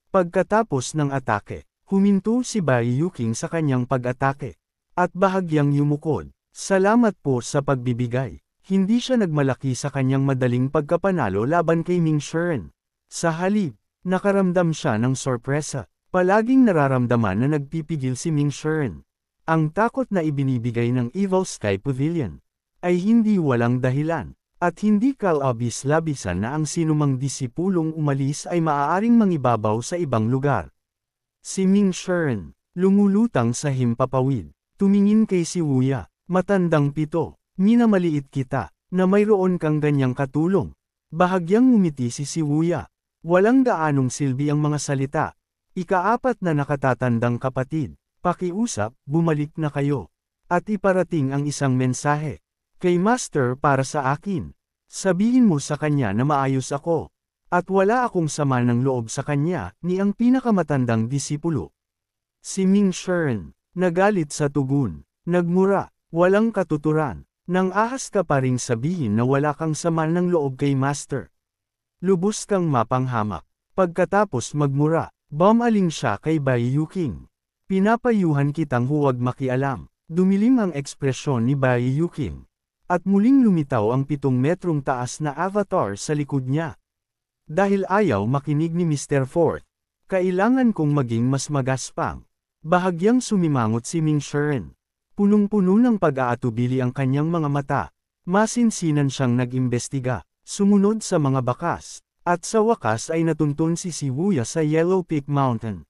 Pagkatapos ng atake, huminto si Bai Yuqing sa kanyang pag-atake. At bahagyang yumukod. Salamat po sa pagbibigay. Hindi siya nagmalaki sa kanyang madaling pagkapanalo laban kay Ming Shiren. Sa halip, nakaramdam siya ng sorpresa. Palaging nararamdaman na nagpipigil si Ming Shiren. Ang takot na ibinibigay ng Evil Sky Pavilion ay hindi walang dahilan. At hindi kalabis-labisan na ang sinumang disipulong umalis ay maaaring mangibabaw sa ibang lugar. Si Ming Shiren, lumulutang sa himpapawid, tumingin kay si Wuya, matandang 7, minamaliit kita, na mayroon kang ganyang katulong. Bahagyang ngumiti si Wuya. Walang gaanong silbi ang mga salita. Ika-4 na nakatatandang kapatid, pakiusap, bumalik na kayo. At iparating ang isang mensahe. Kay Master para sa akin. Sabihin mo sa kanya na maayos ako. At wala akong sama ng loob sa kanya, ni ang pinakamatandang disipulo. Si Ming Shiren, nagalit sa tugon, nagmura, walang katuturan, nang ahas ka pa ring sabihin na wala kang sama ng loob kay Master. Lubos kang mapanghamak. Pagkatapos magmura, bumaling siya kay Bai Yuqing. Pinapayuhan kitang huwag makialam. Dumilim ang ekspresyon ni Bai Yuqing. At muling lumitaw ang 7 metrong taas na avatar sa likod niya. Dahil ayaw makinig ni Mr. Fort, kailangan kong maging mas magaspang. Bahagyang sumimangot si Ming Shiren. Punong-puno ng pag-aatubili ang kanyang mga mata. Masinsinan siyang nag-imbestiga, sumunod sa mga bakas, at sa wakas ay natuntun si Wuya sa Yellow Peak Mountain.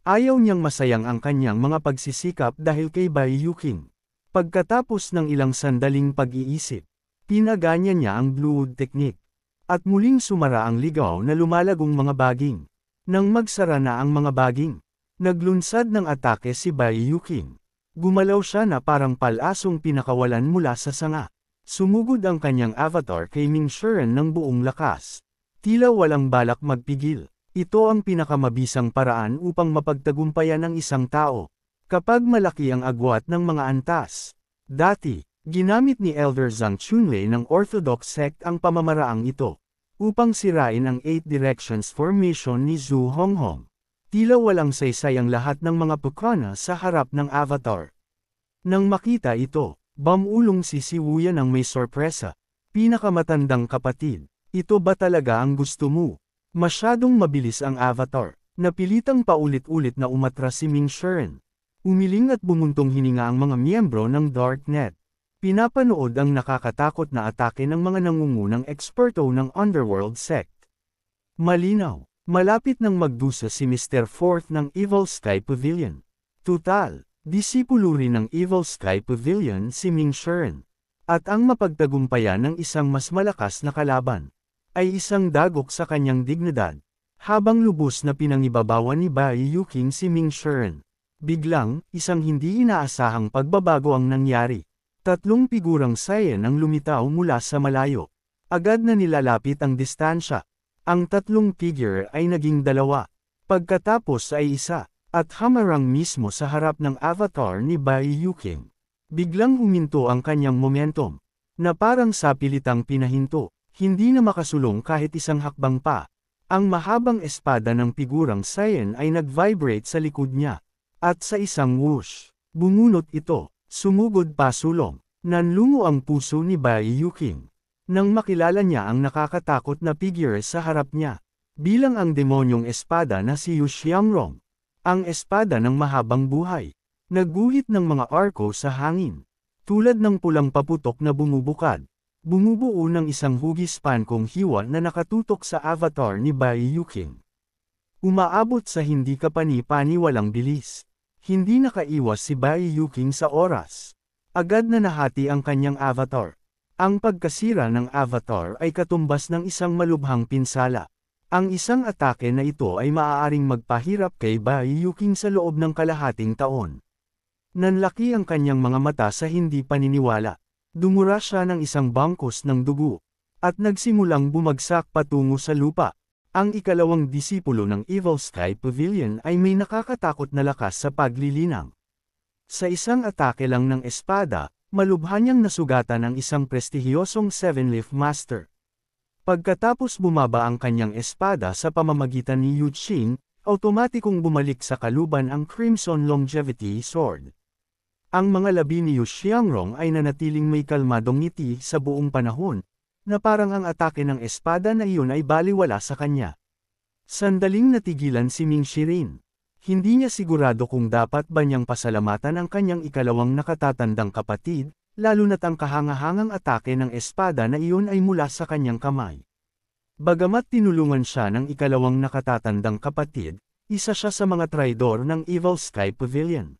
Ayaw niyang masayang ang kanyang mga pagsisikap dahil kay Bai Yuqing. Pagkatapos ng ilang sandaling pag-iisip, pinaganya niya ang Bluewood Technique. At muling sumara ang ligaw na lumalagong mga baging. Nang magsara na ang mga baging, naglunsad ng atake si Bai Yuqing. Gumalaw siya na parang palasong pinakawalan mula sa sanga. Sumugod ang kanyang avatar kay Ming Shiren ng buong lakas. Tila walang balak magpigil. Ito ang pinakamabisang paraan upang mapagtagumpayan ng isang tao. Kapag malaki ang agwat ng mga antas. Dati, ginamit ni Elder Zhang Chunlei ng Orthodox sect ang pamamaraang ito, upang sirain ang 8 Directions Formation ni Zhu Honghong. Tila walang saysay ang lahat ng mga pukana sa harap ng avatar. Nang makita ito, bumulong si Wuya ng may sorpresa. Pinakamatandang kapatid, ito ba talaga ang gusto mo? Masyadong mabilis ang avatar. Napilitang paulit-ulit na umatras si Ming Shiren. Umiling at bumuntong hininga ang mga miyembro ng Darknet. Pinapanood ang nakakatakot na atake ng mga nangungunang eksperto ng Underworld sect. Malinaw, malapit nang magdusa si Mr. Forth ng Evil Sky Pavilion. Tutal, disipulo rin ng Evil Sky Pavilion si Ming Shiren. At ang mapagtagumpayan ng isang mas malakas na kalaban, ay isang dagok sa kanyang dignidad. Habang lubos na pinangibabawan ni Bai Yuqing si Ming Shiren. Biglang, isang hindi inaasahang pagbabago ang nangyari. 3 figurang Saiyan ang lumitaw mula sa malayo. Agad na nilalapit ang distansya. Ang 3 figure ay naging 2. Pagkatapos ay 1, at hamarang mismo sa harap ng avatar ni Bai Yuqing. Biglang huminto ang kanyang momentum, na parang sapilitang pinahinto, hindi na makasulong kahit isang hakbang pa. Ang mahabang espada ng figurang Saiyan ay nag-vibrate sa likod niya. At sa isang whoosh, bumunot ito, sumugod pa sulong, nanlungo ang puso ni Bai Yuqing. Nang makilala niya ang nakakatakot na figure sa harap niya, bilang ang demonyong espada na si Yu Xiangrong. Ang espada ng mahabang buhay, nagguhit ng mga arko sa hangin. Tulad ng pulang paputok na bumubukad, bumubuo ng isang hugis pankong hiwa na nakatutok sa avatar ni Bai Yuqing. Umaabot sa hindi kapani-paniwalang bilis. Hindi nakaiwas si Bai Yuqing sa oras. Agad na nahati ang kanyang avatar. Ang pagkasira ng avatar ay katumbas ng isang malubhang pinsala. Ang isang atake na ito ay maaaring magpahirap kay Bai Yuqing sa loob ng kalahating taon. Nanlaki ang kanyang mga mata sa hindi paniniwala. Dumura siya ng isang bangkos ng dugo. At nagsimulang bumagsak patungo sa lupa. Ang ikalawang disipulo ng Evil Sky Pavilion ay may nakakatakot na lakas sa paglilinang. Sa isang atake lang ng espada, malubha niyang nasugatan ang isang prestihiyosong 7-Leaf Master. Pagkatapos bumaba ang kanyang espada sa pamamagitan ni Yu Qing, automatikong bumalik sa kaluban ang Crimson Longevity Sword. Ang mga labi ni Yu Xiangrong ay nanatiling may kalmadong ngiti sa buong panahon, na parang ang atake ng espada na iyon ay baliwala sa kanya. Sandaling natigilan si Ming Shirin. Hindi niya sigurado kung dapat ba niyang pasalamatan ang kanyang ikalawang nakatatandang kapatid, lalo na't ang kahangahangang atake ng espada na iyon ay mula sa kanyang kamay. Bagamat tinulungan siya ng ikalawang nakatatandang kapatid, isa siya sa mga traidor ng Evil Sky Pavilion.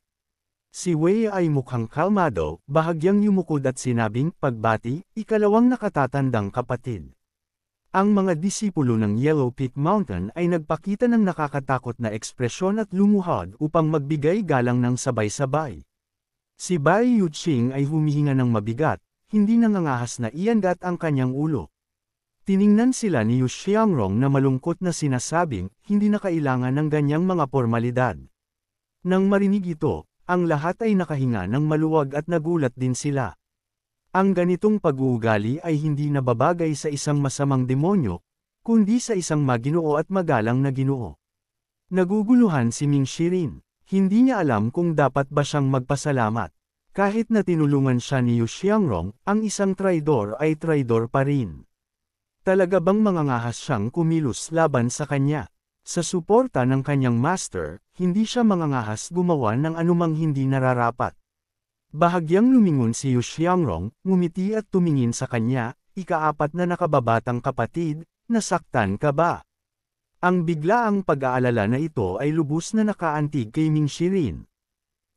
Si Wei ay mukhang kalmado, bahagyang yumukod at sinabing, pagbati, ikalawang nakatatandang kapatid. Ang mga disipulo ng Yellow Peak Mountain ay nagpakita ng nakakatakot na ekspresyon at lumuhod upang magbigay galang ng sabay-sabay. Si Bai Yuqing ay humihinga ng mabigat, hindi nangangahas na iangat ang kanyang ulo. Tiningnan sila ni Yu Xiangrong na malungkot na sinasabing, hindi na kailangan ng ganyang mga formalidad. Nang marinig ito, ang lahat ay nakahinga ng maluwag at nagulat din sila. Ang ganitong pag-uugali ay hindi nababagay sa isang masamang demonyo, kundi sa isang maginoo at magalang na ginoo. Naguguluhan si Ming Shirin. Hindi niya alam kung dapat ba siyang magpasalamat. Kahit na tinulungan siya ni Yu Xiangrong, ang isang traidor ay traidor pa rin. Talaga bang mangangahas siyang kumilos laban sa kanya? Sa suporta ng kanyang master, hindi siya mangangahas gumawa ng anumang hindi nararapat. Bahagyang lumingon si Yu Xiangrong, ngumiti at tumingin sa kanya, ikaapat na nakababatang kapatid, nasaktan ka ba? Ang biglaang pag-aalala na ito ay lubos na nakaantig kay Ming Shirin.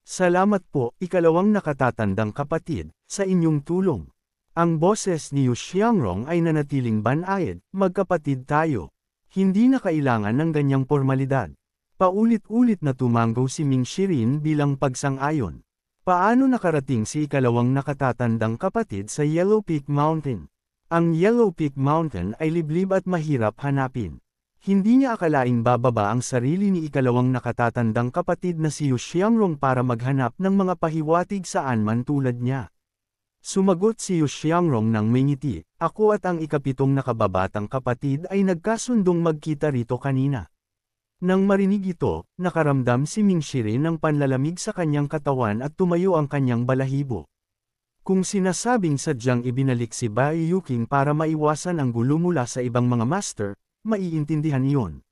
Salamat po, ikalawang nakatatandang kapatid, sa inyong tulong. Ang boses ni Yu Xiangrong ay nanatiling banayad, magkapatid tayo. Hindi na kailangan ng ganyang formalidad. Paulit-ulit na tumanggo si Ming Shirin bilang pagsang-ayon. Paano nakarating si ikalawang nakatatandang kapatid sa Yellow Peak Mountain? Ang Yellow Peak Mountain ay liblib at mahirap hanapin. Hindi niya akalaing bababa ang sarili ni ikalawang nakatatandang kapatid na si Yu Xiangrong para maghanap ng mga pahiwatig saan man tulad niya. Sumagot si Yu Xiangrong ng may ngiti, ako at ang ikapitong nakababatang kapatid ay nagkasundong magkita rito kanina. Nang marinig ito, nakaramdam si Ming Shirin ng panlalamig sa kanyang katawan at tumayo ang kanyang balahibo. Kung sinasabing sadyang ibinalik si Bai Yuqing para maiwasan ang gulo mula sa ibang mga master, maiintindihan iyon.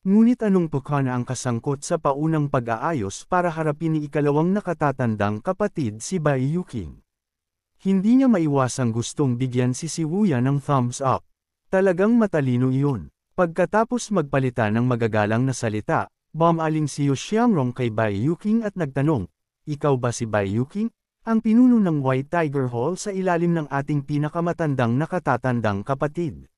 Ngunit anong pukana ang kasangkot sa paunang pag-aayos para harapin ni ikalawang nakatatandang kapatid si Bai Yuqing? Hindi niya maiwasang gustong bigyan si Wuya ng thumbs up. Talagang matalino iyon. Pagkatapos magpalitan ng magagalang na salita, bumaling si Yu Xiangrong kay Bai Yuqing at nagtanong, ikaw ba si Bai Yuqing? Ang pinuno ng White Tiger Hall sa ilalim ng ating pinakamatandang nakatatandang kapatid.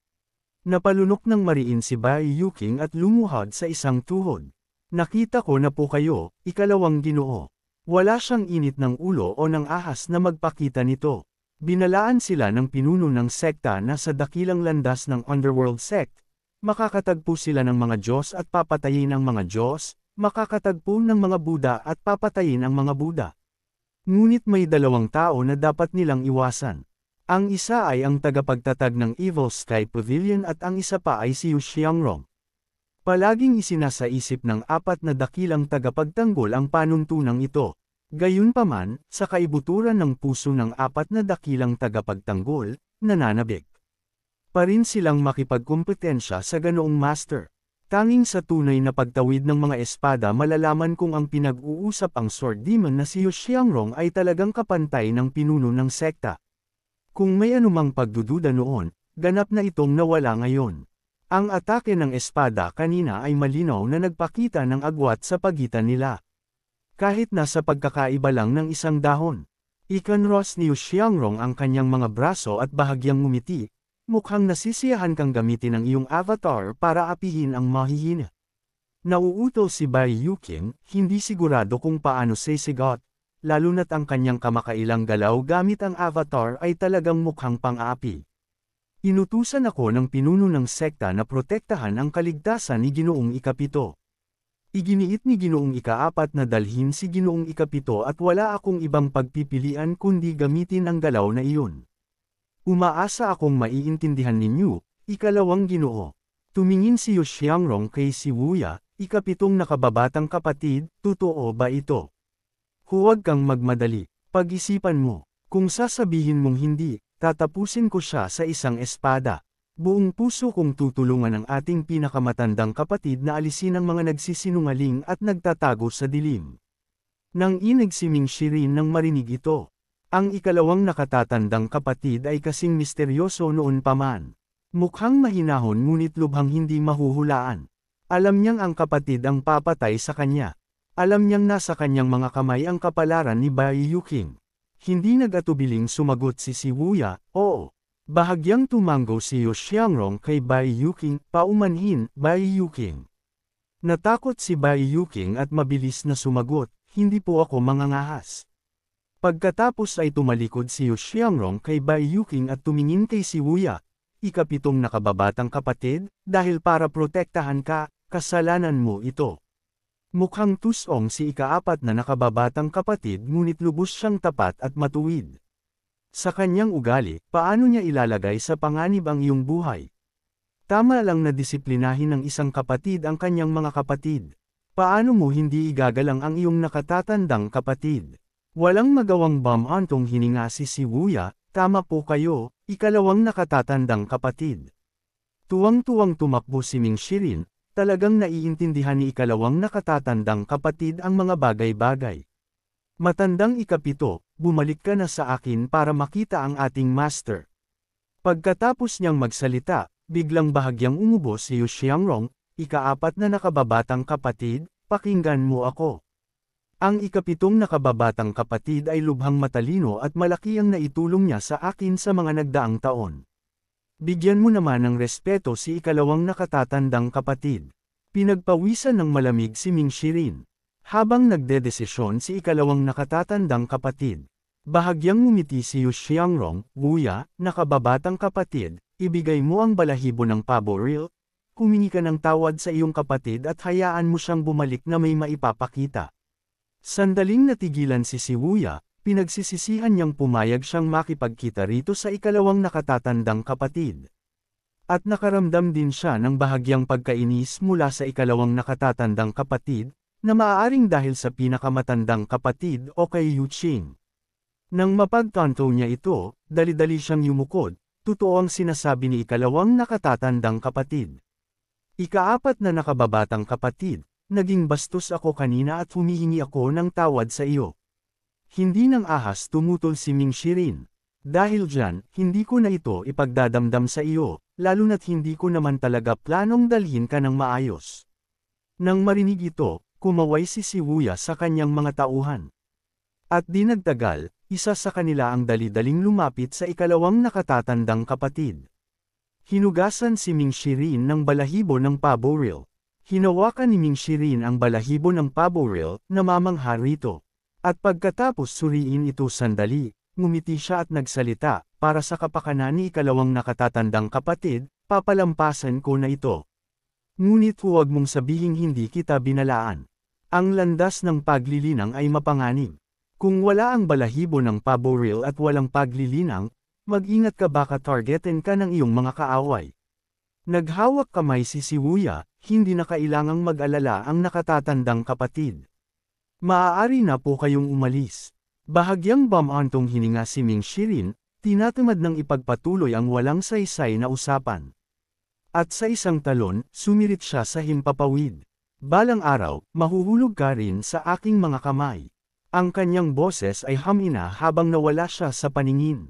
Napalunok ng mariin si Bai Yuqing at lumuhod sa isang tuhod. Nakita ko na po kayo, ikalawang ginoo. Wala siyang init ng ulo o ng ahas na magpakita nito. Binalaan sila ng pinuno ng sekta na sa dakilang landas ng Underworld Sect. Makakatagpo sila ng mga Diyos at papatayin ang mga Diyos, makakatagpo ng mga Buddha at papatayin ang mga Buddha. Ngunit may dalawang tao na dapat nilang iwasan. Ang isa ay ang tagapagtatag ng Evil Sky Pavilion at ang isa pa ay si Yu Xiangrong. Palaging isinasaisip ng apat na dakilang tagapagtanggol ang panuntunang ito. Gayunpaman, sa kaibuturan ng puso ng apat na dakilang tagapagtanggol, nananabik pa rin silang makipagkumpetensya sa ganoong master. Tanging sa tunay na pagtawid ng mga espada malalaman kung ang pinag-uusap ang Sword Demon na si Yu Xiangrong ay talagang kapantay ng pinuno ng sekta. Kung may anumang pagdududa noon, ganap na itong nawala ngayon. Ang atake ng espada kanina ay malinaw na nagpakita ng agwat sa pagitan nila. Kahit nasa pagkakaiba lang ng isang dahon. Ikanros ni Yu Xiangrong ang kanyang mga braso at bahagyang ngumiti, mukhang nasisiyahan kang gamitin ang iyong avatar para apihin ang mahihina. Nauutol si Bai Yuqing, hindi sigurado kung paano sisigot, lalo na't ang kanyang kamakailang galaw gamit ang avatar ay talagang mukhang pang-aapi. Inutusan ako ng pinuno ng sekta na protektahan ang kaligtasan ni Ginoong Ikapito. Iginiit ni Ginoong Ikaapat na dalhin si Ginoong Ikapito at wala akong ibang pagpipilian kundi gamitin ang galaw na iyon. Umaasa akong maiintindihan ninyo, ikalawang Ginoo. Tumingin si Yu Xiangrong kay si Wuya, Ikapitong nakababatang kapatid, totoo ba ito? Huwag kang magmadali. Pag-isipan mo. Kung sasabihin mong hindi, tatapusin ko siya sa isang espada. Buong puso kong tutulungan ang ating pinakamatandang kapatid na alisin ang mga nagsisinungaling at nagtatago sa dilim. Nang inig si Ming Shirin nang marinig ito. Ang ikalawang nakatatandang kapatid ay kasing misteryoso noon pa man. Mukhang mahinahon ngunit lubhang hindi mahuhulaan. Alam niyang ang kapatid ang papatay sa kanya. Alam niyang nasa kanyang mga kamay ang kapalaran ni Bai Yuqing. Hindi nag-atubiling sumagot si Wuya, oo. Bahagyang tumanggo si Yu Xiangrong kay Bai Yuqing, paumanhin, Bai Yuqing. Natakot si Bai Yuqing at mabilis na sumagot, hindi po ako mangangahas. Pagkatapos ay tumalikod si Yu Xiangrong kay Bai Yuqing at tumingin kay si Wuya, ikapitong nakababatang kapatid, dahil para protektahan ka, kasalanan mo ito. Mukhang tusong si ikaapat na nakababatang kapatid ngunit lubos siyang tapat at matuwid. Sa kanyang ugali, paano niya ilalagay sa panganib ang iyong buhay? Tama lang na disiplinahin ng isang kapatid ang kanyang mga kapatid. Paano mo hindi igagalang ang iyong nakatatandang kapatid? Walang magawang bamantong hininga si Wuya, tama po kayo, ikalawang nakatatandang kapatid. Tuwang-tuwang tumakbo si Ming Shirin. Talagang naiintindihan ni ikalawang nakatatandang kapatid ang mga bagay-bagay. Matandang ikapito, bumalik ka na sa akin para makita ang ating master. Pagkatapos niyang magsalita, biglang bahagyang umubo si Yu Xiangrong, ikaapat na nakababatang kapatid, pakinggan mo ako. Ang ikapitong nakababatang kapatid ay lubhang matalino at malaki ang naitulong niya sa akin sa mga nagdaang taon. Bigyan mo naman ng respeto si ikalawang nakatatandang kapatid. Pinagpawisan ng malamig si Ming Shirin. Habang nagdedesisyon si ikalawang nakatatandang kapatid. Bahagyang ngumiti si Yu Xiangrong, Wuya, nakababatang kapatid, ibigay mo ang balahibo ng pabo reel, humingi ka ng tawad sa iyong kapatid at hayaan mo siyang bumalik na may maipapakita. Sandaling natigilan si Wuya. Pinagsisisihan niyang pumayag siyang makipagkita rito sa ikalawang nakatatandang kapatid. At nakaramdam din siya ng bahagyang pagkainis mula sa ikalawang nakatatandang kapatid, na maaaring dahil sa pinakamatandang kapatid o kay Yu Qing. Nang mapagtanto niya ito, dali-dali siyang yumukod, totoo ang sinasabi ni ikalawang nakatatandang kapatid. Ikaapat na nakababatang kapatid, naging bastos ako kanina at humihingi ako ng tawad sa iyo. Hindi ng ahas tumutol si Ming Shirin. Dahil dyan, hindi ko na ito ipagdadamdam sa iyo, lalo na't hindi ko naman talaga planong dalhin ka ng maayos. Nang marinig ito, kumaway si Wuya sa kanyang mga tauhan. At di nagtagal, isa sa kanila ang dali-daling lumapit sa ikalawang nakatatandang kapatid. Hinugasan si Ming Shirin ng balahibo ng pabo reel. Hinawakan ni Ming Shirin ang balahibo ng pabo reel, namamangha rito. At pagkatapos suriin ito sandali, ngumiti siya at nagsalita, para sa kapakanan ni ikalawang nakatatandang kapatid, papalampasan ko na ito. Ngunit huwag mong sabihing hindi kita binalaan. Ang landas ng paglilinang ay mapanganib. Kung wala ang balahibo ng pabo reel at walang paglilinang, mag-ingat ka baka targetin ka ng iyong mga kaaway. Naghawak kamay si Wuya, hindi na kailangang mag-alala ang nakatatandang kapatid. Maaari na po kayong umalis. Bahagyang bamantong hininga si Ming Shirin, tinatamad ng ipagpatuloy ang walang saysay na usapan. At sa isang talon, sumirit siya sa himpapawid. Balang araw, mahuhulog ka rin sa aking mga kamay. Ang kanyang boses ay hamina habang nawala siya sa paningin.